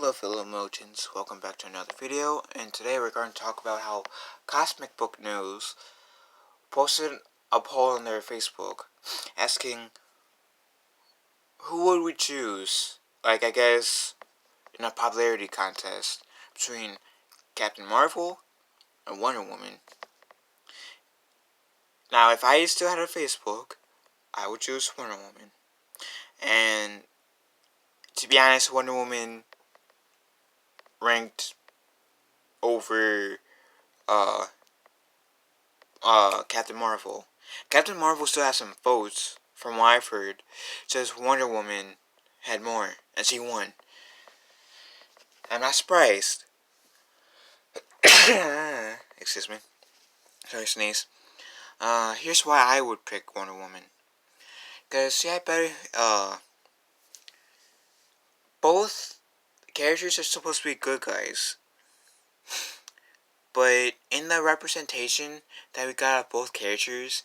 Hello fellow emojis, welcome back to another video, and today we're going to talk about how Cosmic Book News posted a poll on their Facebook asking who would we choose, like I guess in a popularity contest between Captain Marvel and Wonder Woman. Now if I still had a Facebook, I would choose Wonder Woman, and to be honest, Wonder Woman ranked over Captain Marvel. Captain Marvel still has some votes, from what I've heard. Says Wonder Woman had more, and she won. I'm not surprised. Excuse me. Sorry, sneeze. Here's why I would pick Wonder Woman. Cause she had better, both characters are supposed to be good guys. But in the representation that we got of both characters,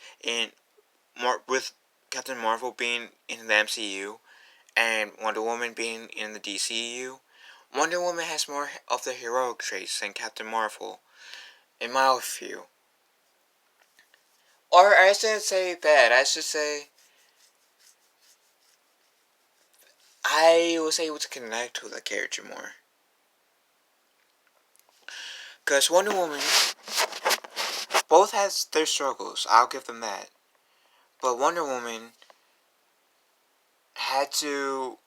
with Captain Marvel being in the MCU and Wonder Woman being in the DCU, Wonder Woman has more of the heroic traits than Captain Marvel, in my view. Or I shouldn't say that, I should say I was able to connect with the character more. Because Wonder Woman, both has their struggles, I'll give them that. But Wonder Woman had to...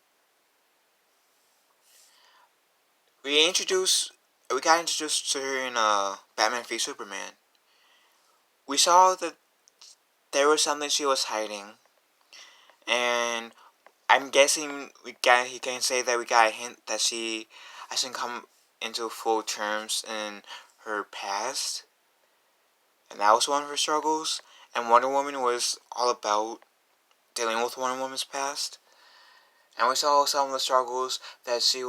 We got introduced to her in Batman v Superman. We saw that there was something she was hiding, and I'm guessing he can say that we got a hint that she hasn't come into full terms in her past, and that was one of her struggles. And Wonder Woman was all about dealing with Wonder Woman's past, and we saw some of the struggles that she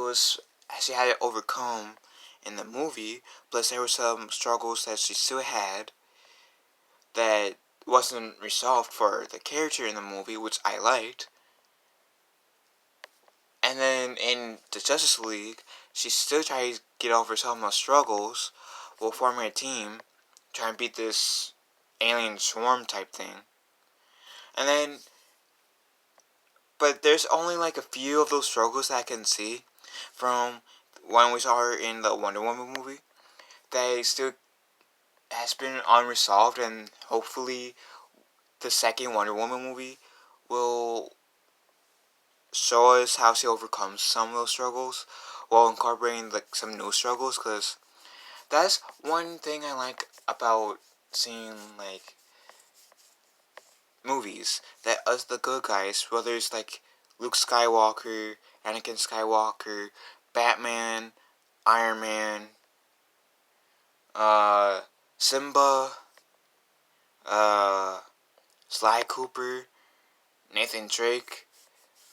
had to overcome in the movie. Plus, there were some struggles that she still had that wasn't resolved for the character in the movie, which I liked. And then in the Justice League, she still tried to get over some of the struggles while forming a team, trying to beat this alien swarm type thing. And then, but there's only like a few of those struggles that I can see from when we saw her in the Wonder Woman movie that still has been unresolved, and hopefully the second Wonder Woman movie will show us how she overcomes some of those struggles while incorporating like some new struggles, because that's one thing I like about seeing like movies, that us the good guys, whether it's like Luke Skywalker, Anakin Skywalker, Batman, Iron Man, Simba, Sly Cooper, Nathan Drake,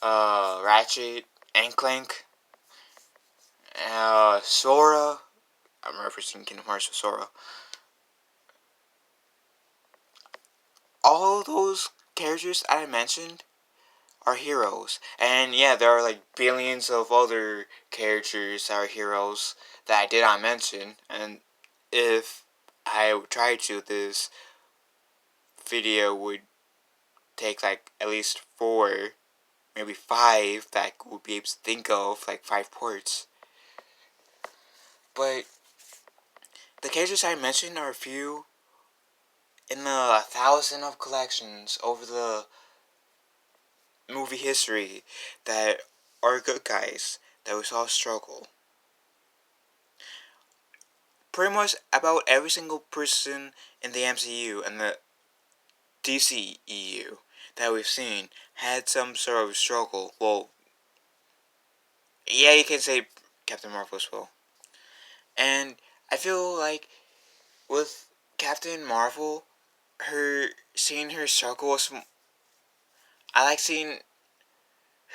Ratchet and Clank, Sora. I'm referencing Kingdom Hearts with Sora. All those characters I mentioned are heroes, and yeah, there are like billions of other characters that are heroes that I did not mention. And if I tried to, this video would take like at least 4, maybe 5 that I would be able to think of, like 5 parts. But the characters I mentioned are a few in the 1,000 of collections over the movie history that are good guys that we saw struggle. Pretty much about every single person in the MCU and the DCEU that we've seen had some sort of struggle. Well, yeah, you can say Captain Marvel as well. And I feel like with Captain Marvel, seeing her struggle was... I like seeing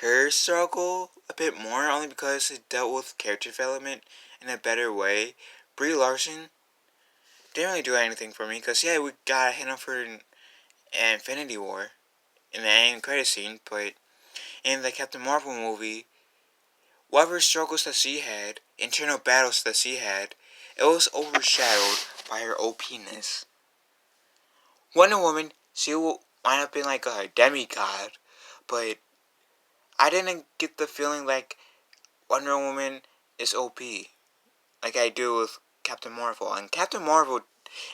her struggle a bit more, only because it dealt with character development in a better way. Brie Larson didn't really do anything for me, because yeah, we got a hint of her in Infinity War, in the end credit scene, but in the Captain Marvel movie, whatever struggles that she had, internal battles that she had, it was overshadowed by her OPness. Wonder Woman, she will wind up being like a demigod, but I didn't get the feeling like Wonder Woman is OP, like I do with Captain Marvel. And Captain Marvel,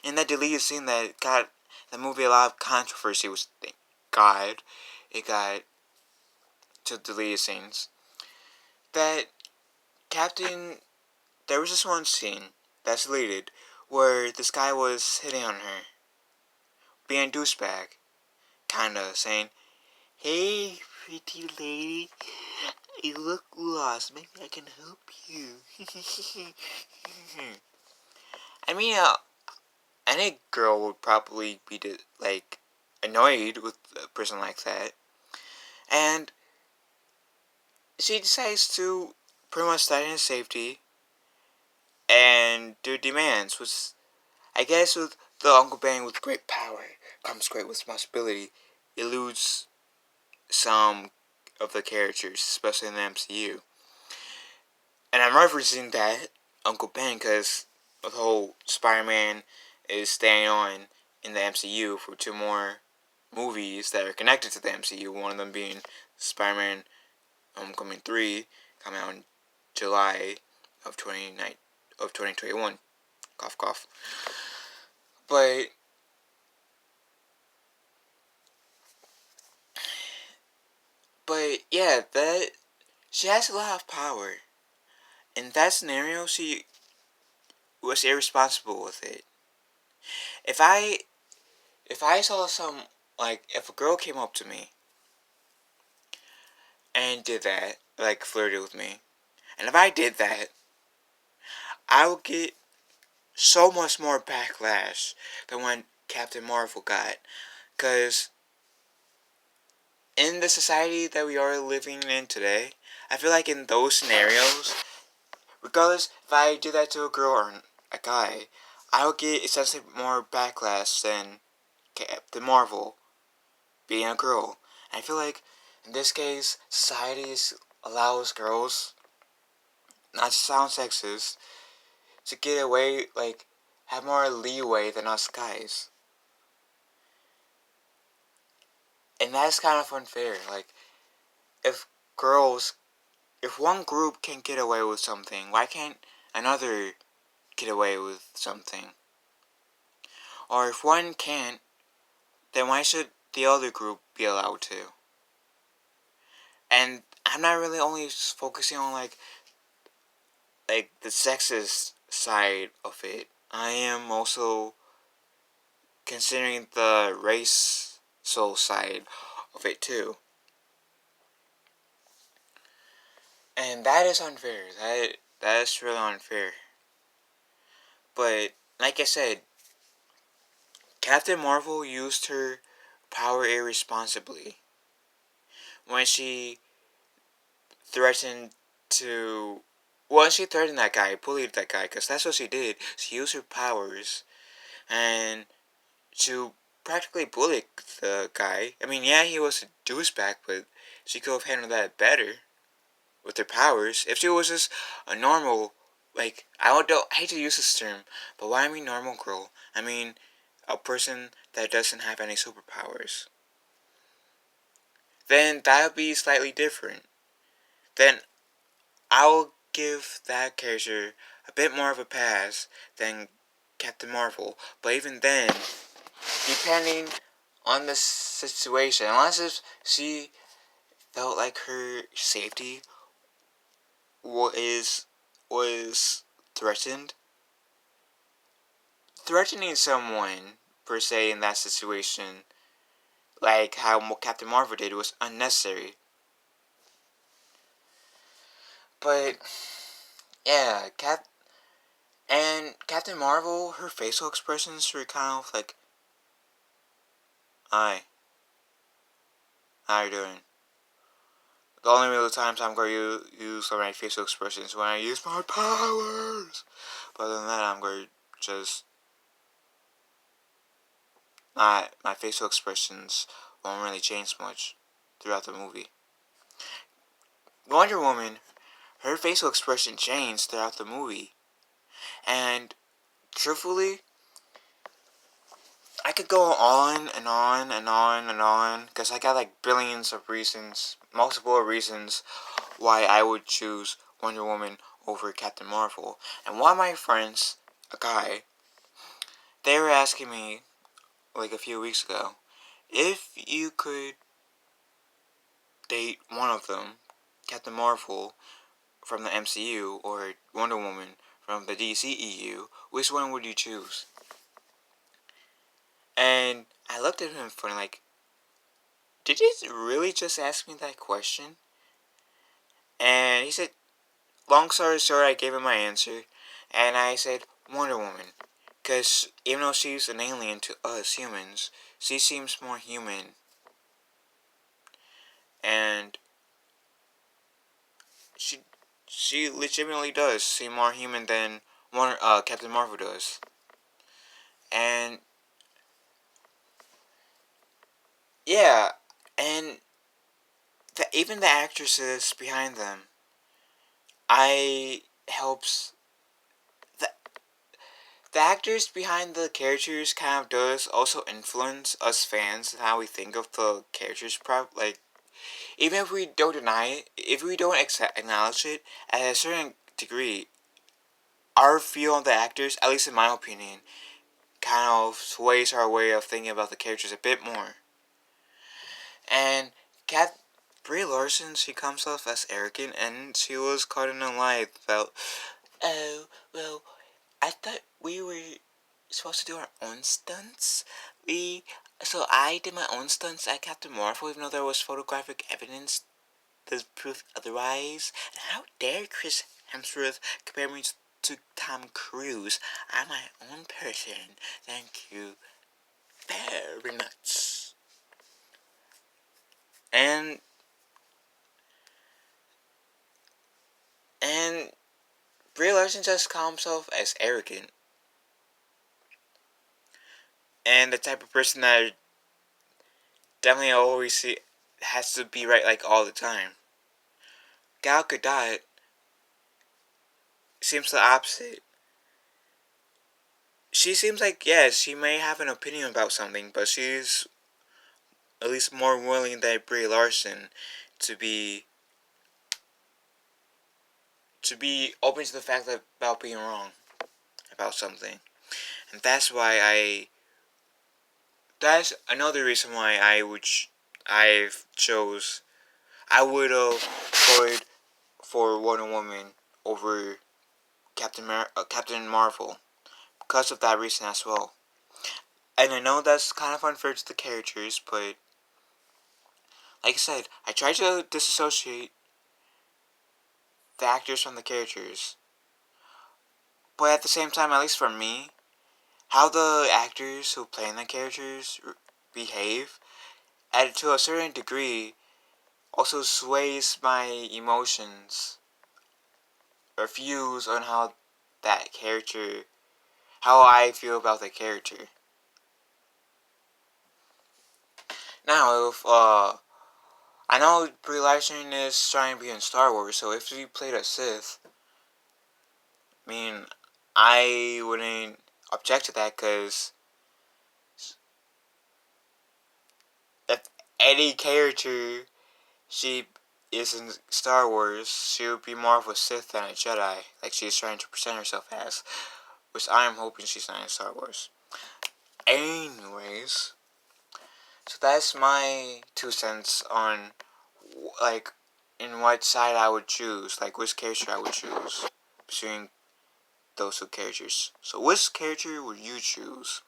in that deleted scene that got the movie a lot of controversy, was, thank God, it got to deleted scenes. That Captain, there was this one scene that's deleted where this guy was hitting on her, being a douchebag, kinda saying, "Hey, pretty lady, you look lost. Maybe I can help you." I mean, any girl would probably be like annoyed with a person like that, and she decides to pretty much threaten his safety and do demands, which I guess with the Uncle Ben with great power comes great responsibility, eludes some of the characters, especially in the MCU. And I'm referencing that Uncle Ben because the whole Spider-Man is staying on in the MCU for 2 more movies that are connected to the MCU. One of them being Spider-Man Homecoming 3, coming out in July of 2021. Cough, cough. But yeah, that she has a lot of power. In that scenario, she was irresponsible with it. If I saw some, like, if a girl came up to me and did that, like flirted with me, and if I did that, I would get so much more backlash than when Captain Marvel got. Because in the society that we are living in today, I feel like in those scenarios, regardless if I do that to a girl or a guy, I would get essentially more backlash than Captain Marvel being a girl. And I feel like in this case, society allows girls, not to sound sexist, to get away, like, have more leeway than us guys. And that's kind of unfair. Like, if girls, if one group can get away with something, why can't another get away with something? Or if one can't, then why should the other group be allowed to? And I'm not really only focusing on like the sexist side of it. I am also considering the racial side of it too. And that is unfair. That is really unfair. But like I said, Captain Marvel used her power irresponsibly when she threatened to. Well, she threatened that guy, bullied that guy, because that's what she did. She used her powers and to practically bully the guy. I mean, yeah, he was a douchebag, but she could have handled that better with her powers. If she was just a normal, like, I hate to use this term, but why I mean normal girl? I mean a person that doesn't have any superpowers. Then that would be slightly different. Then I'll give that character a bit more of a pass than Captain Marvel. But even then, depending on the situation, unless if she felt like her safety was threatened, threatening someone per se in that situation, like how Captain Marvel did, was unnecessary. But yeah, Captain Marvel, her facial expressions were kind of like, "Hi, how you doing?" The only real times I'm going to use some of my facial expressions when I use my powers. But other than that, I'm going to just not. My facial expressions won't really change much throughout the movie. Wonder Woman, her facial expression changed throughout the movie. And truthfully, I could go on and on and on and on, because I got like billions of reasons, multiple reasons, why I would choose Wonder Woman over Captain Marvel. And one of my friends, a guy, they were asking me, like a few weeks ago, if you could date one of them, Captain Marvel from the MCU or Wonder Woman from the DCEU, which one would you choose? And I looked at him funny, like, did you really just ask me that question? And he said, long story short, I gave him my answer, and I said, Wonder Woman. Because even though she's an alien to us humans, she seems more human. And she legitimately does seem more human than Captain Marvel does. And yeah, and even the actresses behind them, I helps the the actors behind the characters kind of does also influence us fans and how we think of the characters. Like, even if we don't deny it, if we don't acknowledge it, at a certain degree, our feel on the actors, at least in my opinion, kind of sways our way of thinking about the characters a bit more. And Brie Larson, she comes off as arrogant, and she was caught in a lie about, oh, well, I thought we were supposed to do our own stunts. So I did my own stunts at Captain Marvel, even though there was photographic evidence to prove otherwise. And how dare Chris Hemsworth compare me to Tom Cruise? I'm my own person. Thank you very much. And Brie Larson just calls himself as arrogant. And the type of person that definitely always has to be right like all the time. Gal Gadot seems the opposite. She seems like, yes, she may have an opinion about something, but she's at least more willing than Brie Larson to be open to the fact about being wrong about something. And that's another reason why I would I would have voted for Wonder Woman over Captain Marvel because of that reason as well. And I know that's kind of unfair to the characters, but like I said, I try to disassociate the actors from the characters. But at the same time, at least for me, how the actors who play in the characters behave, and to a certain degree, also sways my emotions or views on how that character, how I feel about the character. Now, if I know Brie Larson is trying to be in Star Wars, so if she played a Sith, I mean, I wouldn't object to that, because if any character she is in Star Wars, she would be more of a Sith than a Jedi, like she's trying to present herself as, which I am hoping she's not in Star Wars. Anyways, so that's my 2 cents on, like, in what side I would choose, like which character I would choose between those two characters. So which character would you choose?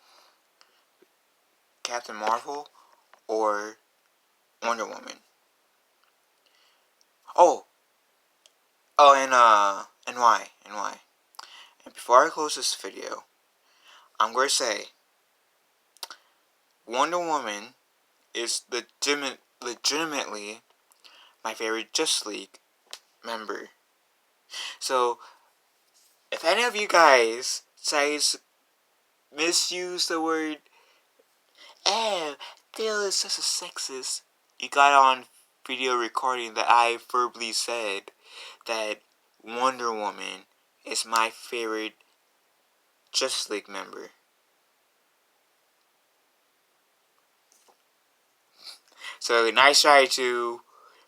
Captain Marvel or Wonder Woman? Oh, and why? And before I close this video, I'm going to say Wonder Woman is legitimately my favorite Justice League member. So, if any of you guys tries misuse the word, oh, Phil is such a sexist, you got on video recording that I verbally said that Wonder Woman is my favorite Justice League member. So nice try to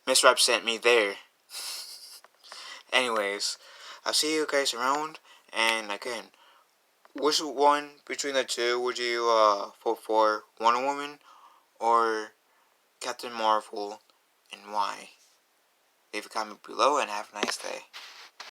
misrepresent me there. Anyways, I'll see you guys around. And again, which one between the two would you vote for? Wonder Woman or Captain Marvel, and why? Leave a comment below and have a nice day.